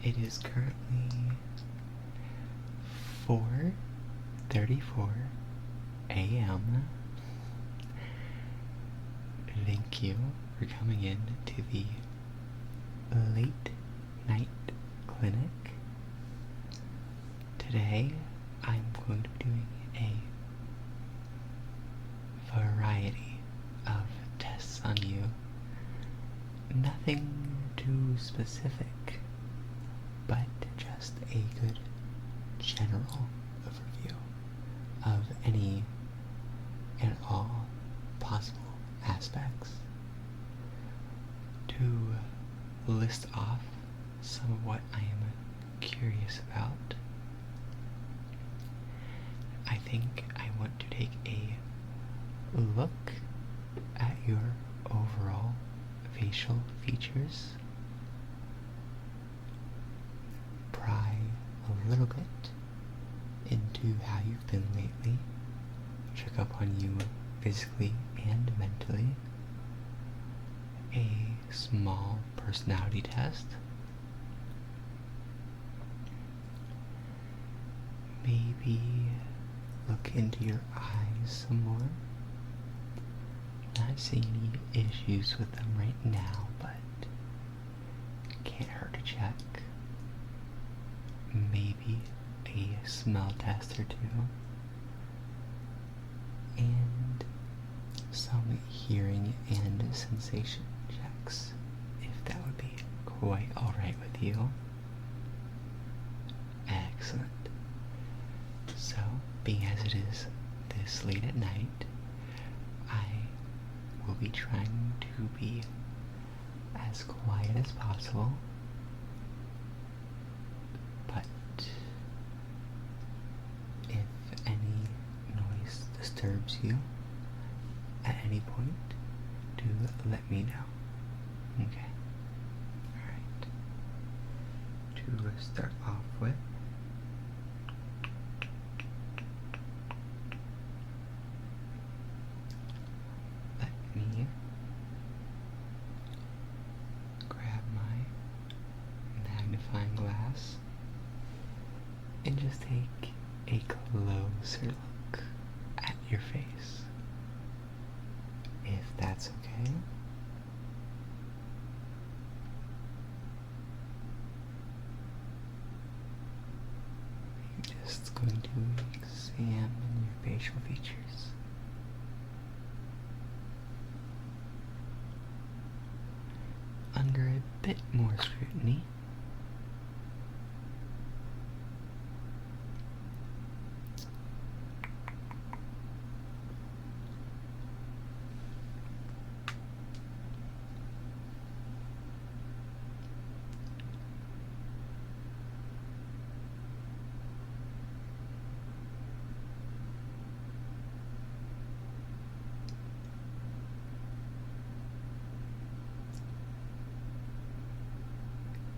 It is currently 4:34 a.m. Thank you for coming in to the late night clinic. Today I'm going to be doing a variety of tests on you. Nothing too specific, but just a good general overview of any and all possible aspects. To list off some of what I am curious about, I think I want to take a look at your overall facial features, pry a little bit into how you've been lately, check up on you physically and mentally, a small personality test, maybe look into your eyes some more. Not seeing any issues with them right now, but can't hurt to check. Maybe a smell test or two, and some hearing and sensation checks, if that would be quite alright with you. Excellent. So, being as it is this late at night, I will be trying to be as quiet as possible, but if any noise disturbs you at any point, do let me know. Okay. Alright. To start off with, let me grab my magnifying glass and just take a closer look at your face, if that's okay. I'm just going to examine your facial features. Under a bit more scrutiny,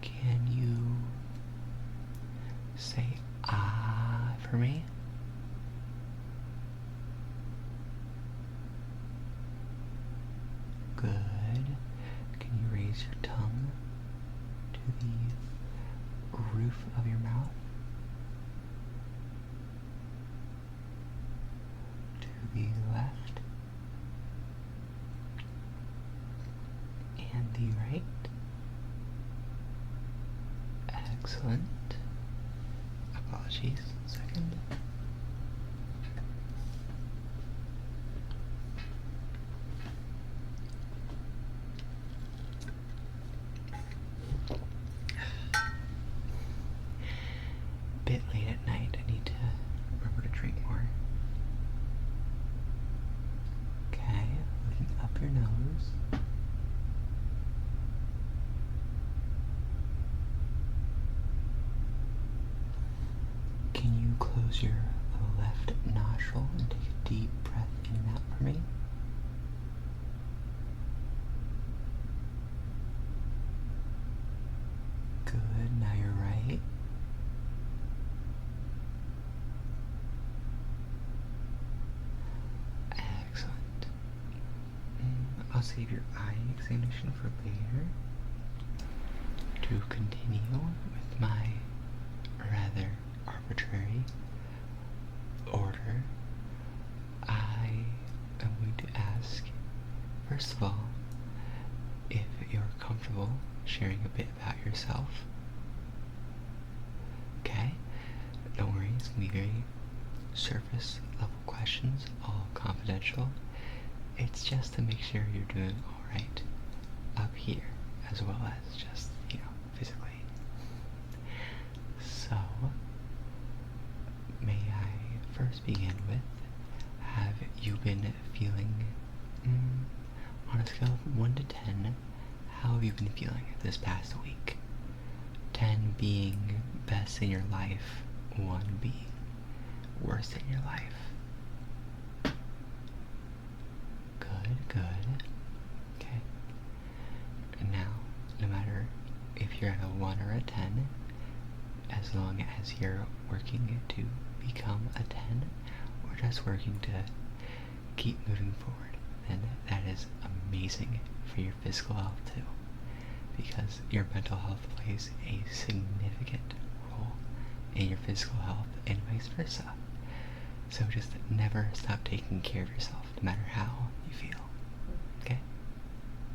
can you say ah for me? Good. Can you raise your tongue to the roof of your mouth? To the left and the right. Excellent. Apologies. Second. Bit late at night. I need to remember to drink more. Okay, looking up your nose. Can you close your left nostril and take a deep breath in and out for me? Good, now you're right. Excellent. I'll save your eye examination for later. to continue with my rather arbitrary order, I am going to ask, first of all, if you're comfortable sharing a bit about yourself. Okay? Don't worry, it's going to be very surface level questions, all confidential. It's just to make sure you're doing alright up here, as well as just, physically. So, may I first begin with, have you been feeling, on a scale of 1 to 10, how have you been feeling this past week? 10 being best in your life, 1 being worst in your life. Good. Okay. And now, no matter if you're at a 1 or a 10, as long as you're working to become a 10, or just working to keep moving forward, then that is amazing for your physical health too, because your mental health plays a significant role in your physical health and vice versa. So just never stop taking care of yourself, no matter how you feel. Okay?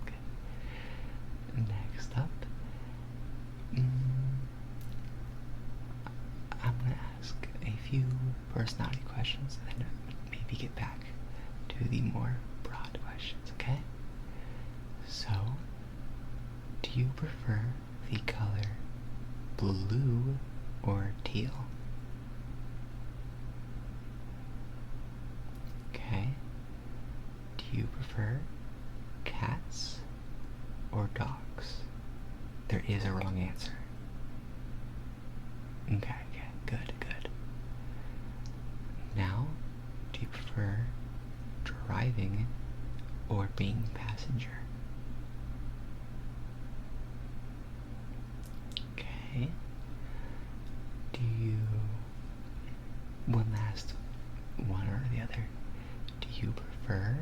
Good. Next up, I'm going to ask a few personality questions and then maybe get back to the more broad questions, okay? So, do you prefer the color blue or teal? Okay. Do you prefer cats or dogs? There is a wrong answer. Okay, good. Now, do you prefer driving or being passenger? Okay. Do you, one last one or the other, do you prefer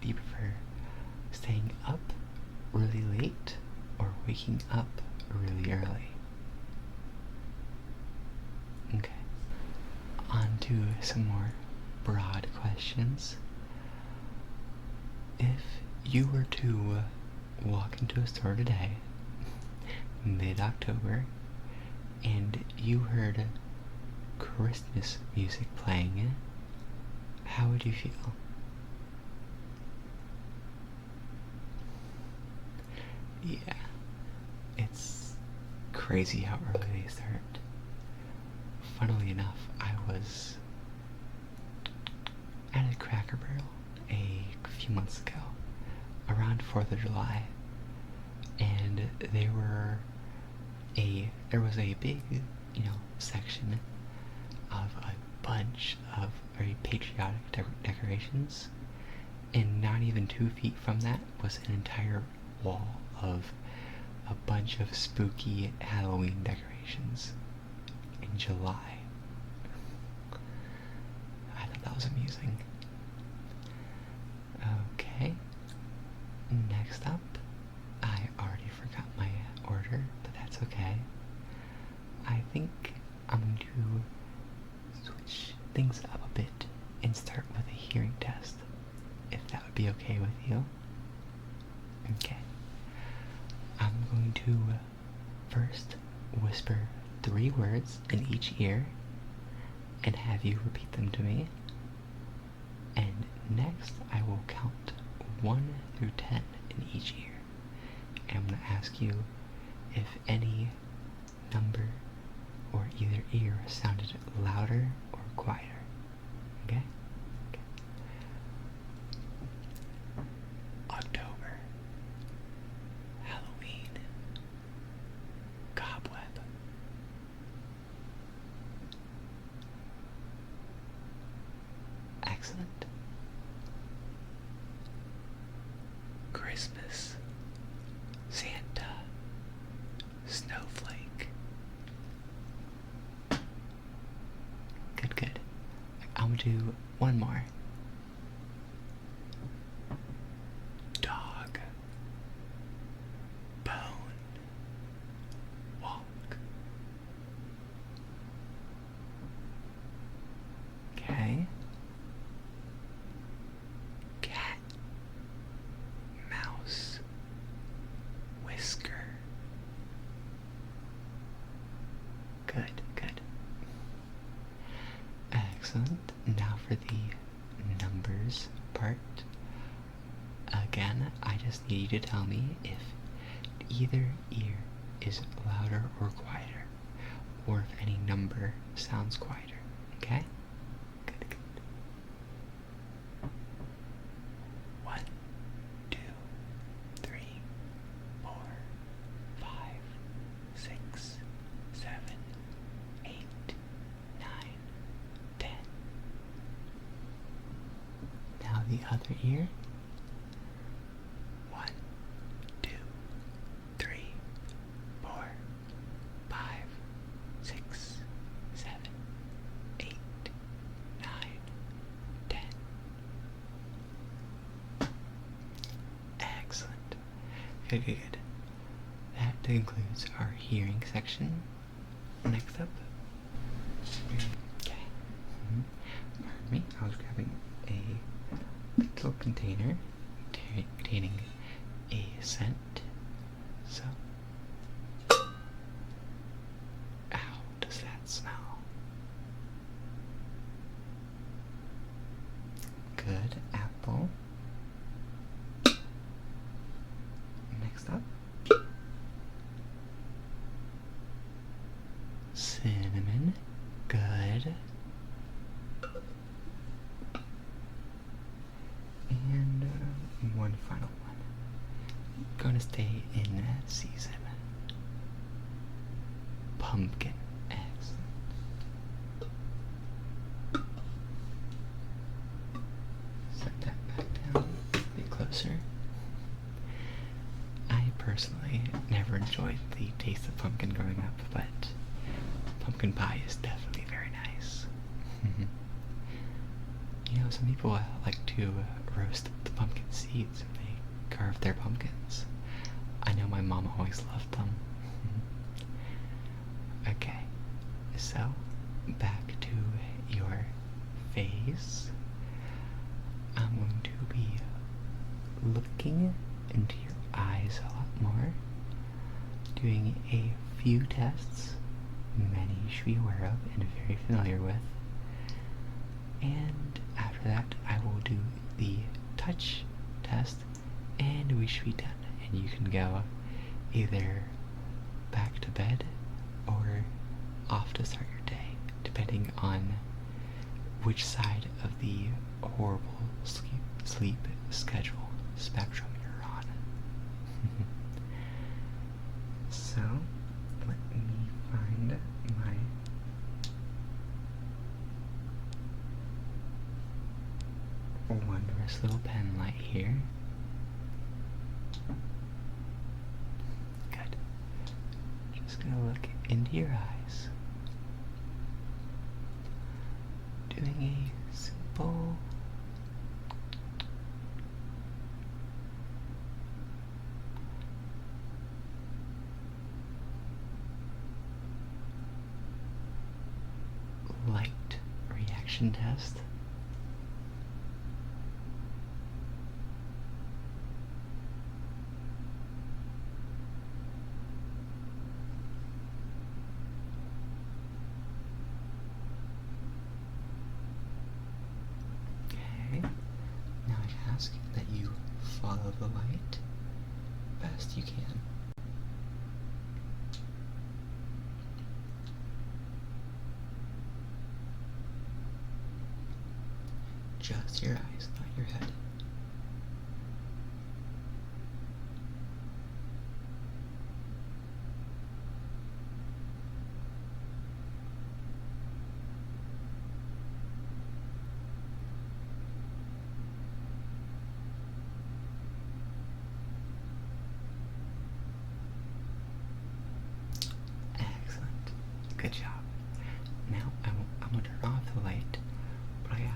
do you prefer staying up really late or waking up really early? Okay. On to some more broad questions. If you were to walk into a store today, mid-October, and you heard Christmas music playing, how would you feel? Yeah, it's crazy how early they start. Funnily enough, I was at a Cracker Barrel a few months ago, around 4th of July, and there was a big, section of a bunch of very patriotic decorations, and not even 2 feet from that was an entire wall of a bunch of spooky Halloween decorations in July. I thought that was amusing. Okay, next up, I already forgot my order, but that's okay. I think I'm going to switch things up a bit and start with a hearing test, if that would be okay with you. Okay. I'm going to first whisper 3 words in each ear and have you repeat them to me. And next, I will count 1 through 10 in each ear. And I'm going to ask you if any number or either ear sounded louder or quieter. Okay? October. Halloween. Cobweb. Excellent. Christmas. Santa. Snowflake. Good. I I'm gonna do one more. Dog. Bone. Walk. Okay. Cat. Mouse. Whisker. Good, good. Excellent. Now for the numbers part. Again, I just need you to tell me if either ear is louder or quieter, or if any number sounds quieter. Okay? Good, good. 1, 2, 3, 4, 5, 6, 7, 8, 9, 10. Now the other ear. 1, 2, 3, 4, 5, 6, 7, 8, 9, 10. Excellent. Good, good, good. That concludes our hearing section. Next up. Okay. Pardon me, I was grabbing a little container containing a scent. So, how does that smell? Good, apple. Next up, cinnamon. Good. And one final one. Gonna stay in season. Pumpkin. Excellent. Set that back down a bit closer. I personally never enjoyed the taste of pumpkin growing up, but pumpkin pie is definitely very nice. You know, some people like to roast the pumpkin seeds when they carve their pumpkins. I know my mom always loved them. Okay, so back to your face. I'm going to be looking into your eyes a lot more, doing a few tests, many you should be aware of and very familiar with. And after that, I will do the touch test, and we should be done. And you can go either back to bed or off to start your day, depending on which side of the horrible sleep schedule spectrum you're on. So, let me find my wondrous little pen light here. Good. Just gonna look into your eyes. Doing a simple light reaction test. Now I ask that you follow the light best you can. Just your eyes, not your head. Excellent. Good job. Now I'm going to turn off the light, but I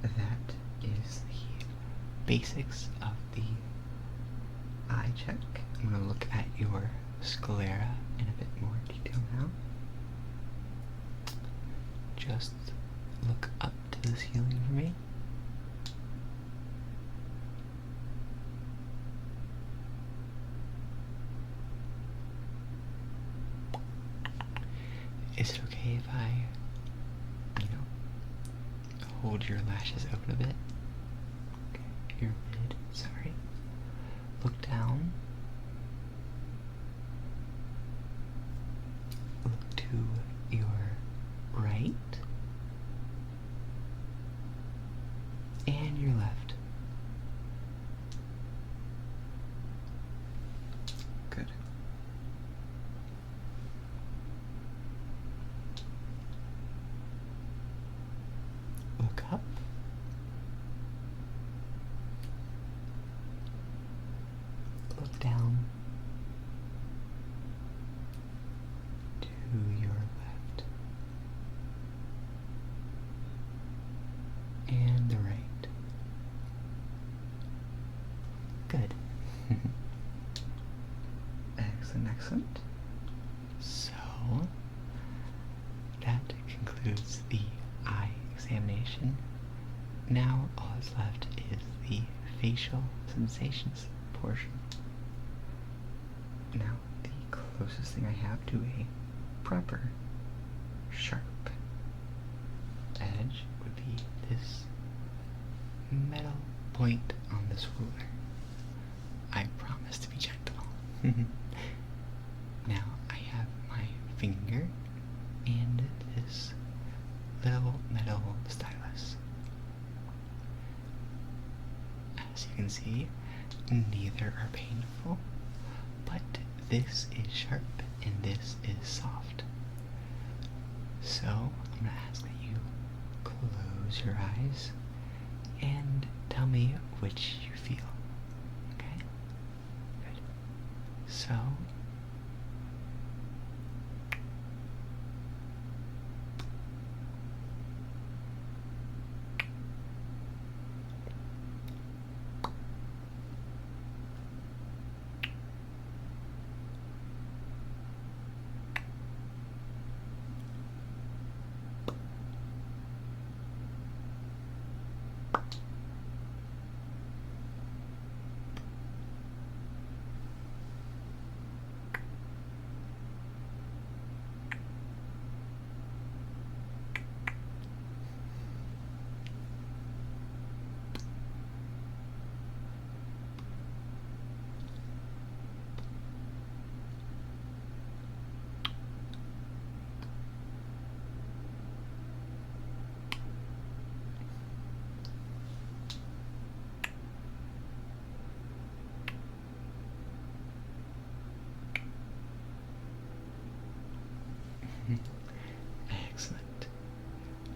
that is the basics of the eye check. I'm going to look at your sclera in a bit more detail now. Just look up to the ceiling for me. Is it okay if I, hold your lashes open a bit? Okay, your mid, sorry. Look down. Look to your right. And your left. Good. Look up. Look down to your left and the right. Good. Excellent, excellent. So, that concludes the eye examination. Now all that's left is the facial sensations portion. Now, the closest thing I have to a proper, sharp edge would be this metal point on this ruler. I promise to be gentle. Now, I have my finger and this little metal stylus. As you can see, neither are painful, but this is sharp and this is soft. So, I'm going to ask that you close your eyes and tell me which you feel. Okay? Good. So, excellent.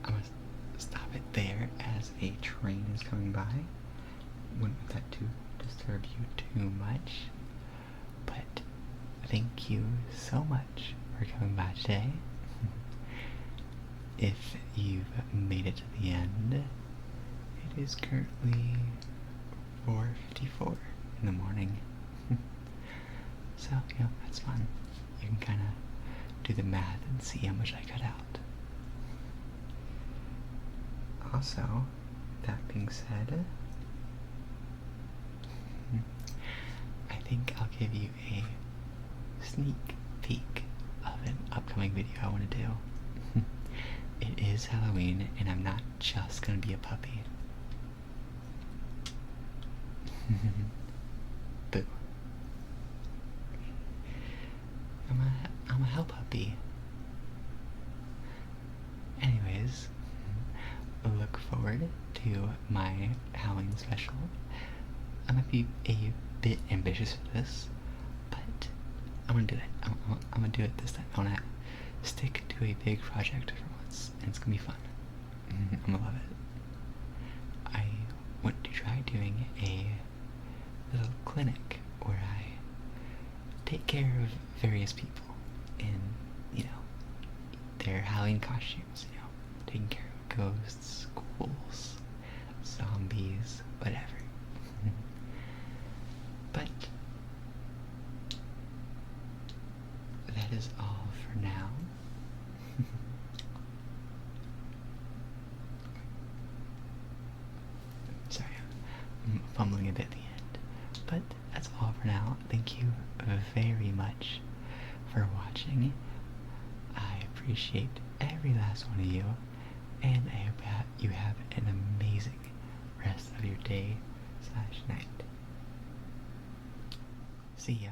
I'm going to stop it there as a train is coming by. Wouldn't want that to disturb you too much. But thank you so much for coming by today. If you've made it to the end, it is currently 4:54 in the morning. So, that's fun. You can kind of do the math and see how much I cut out. Also, that being said, I think I'll give you a sneak peek of an upcoming video I want to do. It is Halloween, and I'm not just gonna be a puppy. Boo. I'm a hell puppy. Anyways, look forward to my Halloween special. I might be a bit ambitious for this, but I'm gonna do it. I'm gonna do it this time. I wanna stick to a big project for once, and it's gonna be fun. I'm gonna love it. I want to try doing a little clinic where I take care of various people in, their Halloween costumes, taking care of ghosts, ghouls, thank you very much for watching. I appreciate every last one of you, and I hope you have an amazing rest of your day/night. See ya.